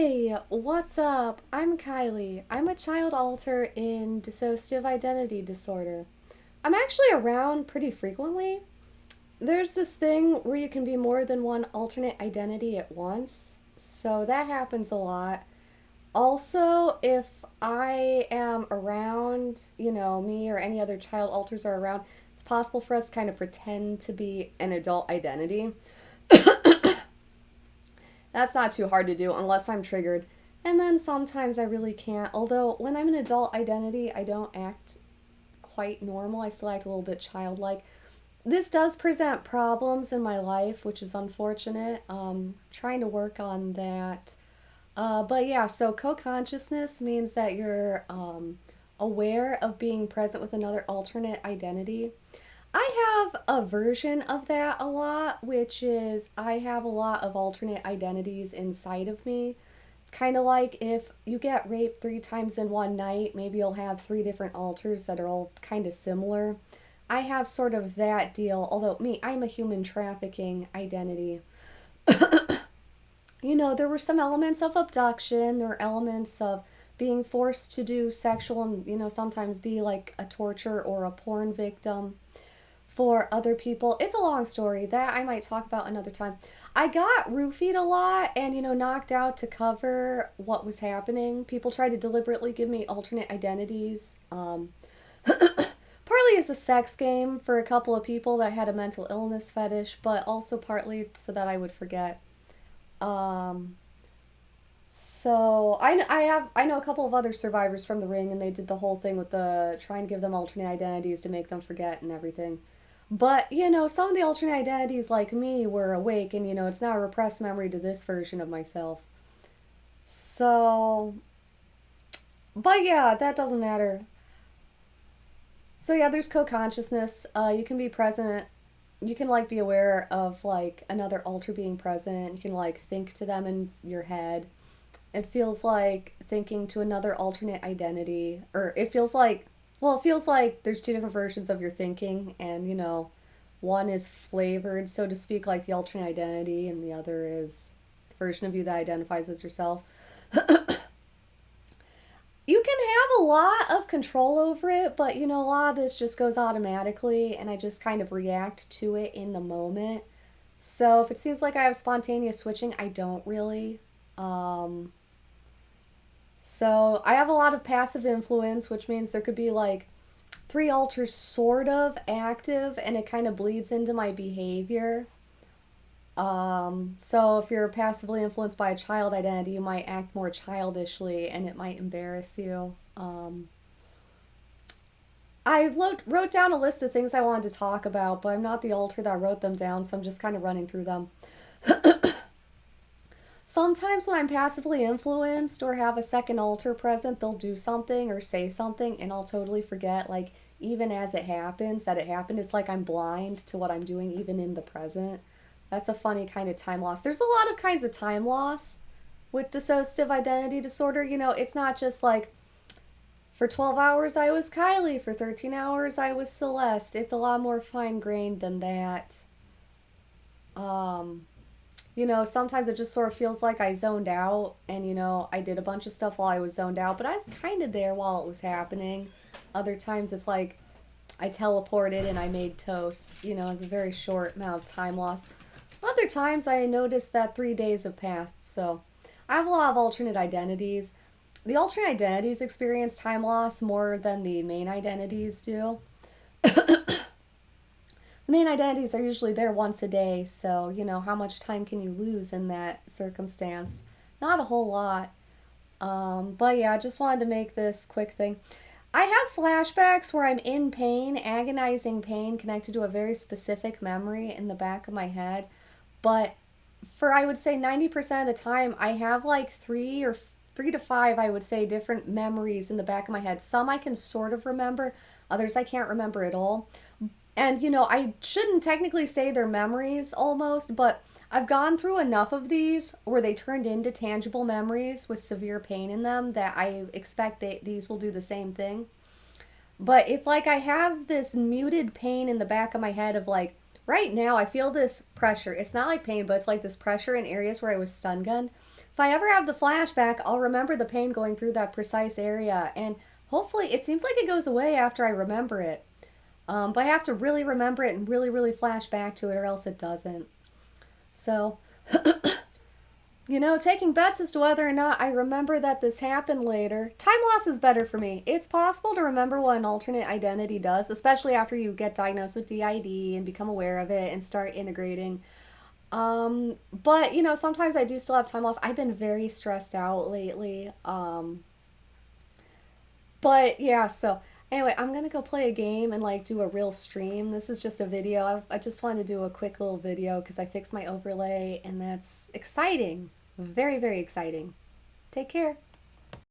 Hey, what's up? I'm Kylie. I'm a child alter in dissociative identity disorder. I'm actually around pretty frequently. There's this thing where you can be more than one alternate identity at once, so that happens a lot. Also, if I am around, me or any other child alters are around, it's possible for us to kind of pretend to be an adult identity. That's not too hard to do unless I'm triggered. And then sometimes I really can't. Although, when I'm an adult identity, I don't act quite normal. I still act a little bit childlike. This does present problems in my life, which is unfortunate. Trying to work on that. But yeah, so co consciousness means that you're aware of being present with another alternate identity. I have a version of that a lot, which is I have a lot of alternate identities inside of me. Kind of like if you get raped 3 times in one night, maybe you'll have 3 different alters that are all kind of similar. I have sort of that deal, although I'm a human trafficking identity. There were some elements of abduction, there were elements of being forced to do sexual and, sometimes be like a torture or a porn victim for other people. It's a long story that I might talk about another time. I got roofied a lot and, knocked out to cover what was happening. People tried to deliberately give me alternate identities. Partly as a sex game for a couple of people that had a mental illness fetish, but also partly so that I would forget. Um, I know a couple of other survivors from the ring, and they did the whole thing with the trying to give them alternate identities to make them forget and everything. But, some of the alternate identities, like me, were awake, and, it's now a repressed memory to this version of myself. So, but yeah, that doesn't matter. So, yeah, there's co consciousness. You can be present. You can, like, be aware of, like, another alter being present. You can, like, think to them in your head. It feels like thinking to another alternate identity. Or it feels like there's 2 different versions of your thinking, and one is flavored, so to speak, like the alternate identity, and the other is the version of you that identifies as yourself. You can have a lot of control over it, but a lot of this just goes automatically, and I just kind of react to it in the moment. So if it seems like I have spontaneous switching, I don't really. Um, so I have a lot of passive influence, which means there could be like 3 alters sort of active, and it kind of bleeds into my behavior. So if you're passively influenced by a child identity, you might act more childishly, and it might embarrass you. I wrote down a list of things I wanted to talk about, but I'm not the alter that wrote them down, so I'm just kind of running through them. Sometimes when I'm passively influenced or have a second alter present, they'll do something or say something, and I'll totally forget, like, even as it happens, that it happened. It's like I'm blind to what I'm doing, even in the present. That's a funny kind of time loss. There's a lot of kinds of time loss with dissociative identity disorder. It's not just like for 12 hours I was Kylie, for 13 hours I was Celeste. It's a lot more fine grained than that. Um, Sometimes it just sort of feels like I zoned out, and, I did a bunch of stuff while I was zoned out, but I was kind of there while it was happening. Other times it's like I teleported and I made toast, it's a very short amount of time loss. Other times I noticed that 3 days have passed, so I have a lot of alternate identities. The alternate identities experience time loss more than the main identities do. The main identities are usually there once a day, so how much time can you lose in that circumstance? Not a whole lot. But yeah, I just wanted to make this quick thing. I have flashbacks where I'm in pain, agonizing pain connected to a very specific memory in the back of my head. But for, I would say, 90% of the time, I have like 3 to 5, I would say, different memories in the back of my head. Some I can sort of remember, others I can't remember at all. And, I shouldn't technically say they're memories almost, but I've gone through enough of these where they turned into tangible memories with severe pain in them that I expect that these will do the same thing. But it's like I have this muted pain in the back of my head of like, right now I feel this pressure. It's not like pain, but it's like this pressure in areas where I was stun gunned if I ever have the flashback, I'll remember the pain going through that precise area, and hopefully it seems like it goes away after I remember it. But I have to really remember it and really, really flash back to it, or else it doesn't. So, taking bets as to whether or not I remember that this happened later. Time loss is better for me. It's possible to remember what an alternate identity does, especially after you get diagnosed with DID and become aware of it and start integrating. But sometimes I do still have time loss. I've been very stressed out lately. But yeah, so anyway, I'm gonna go play a game and like do a real stream. This is just a video. I just wanted to do a quick little video because I fixed my overlay and that's exciting. Very, very exciting. Take care.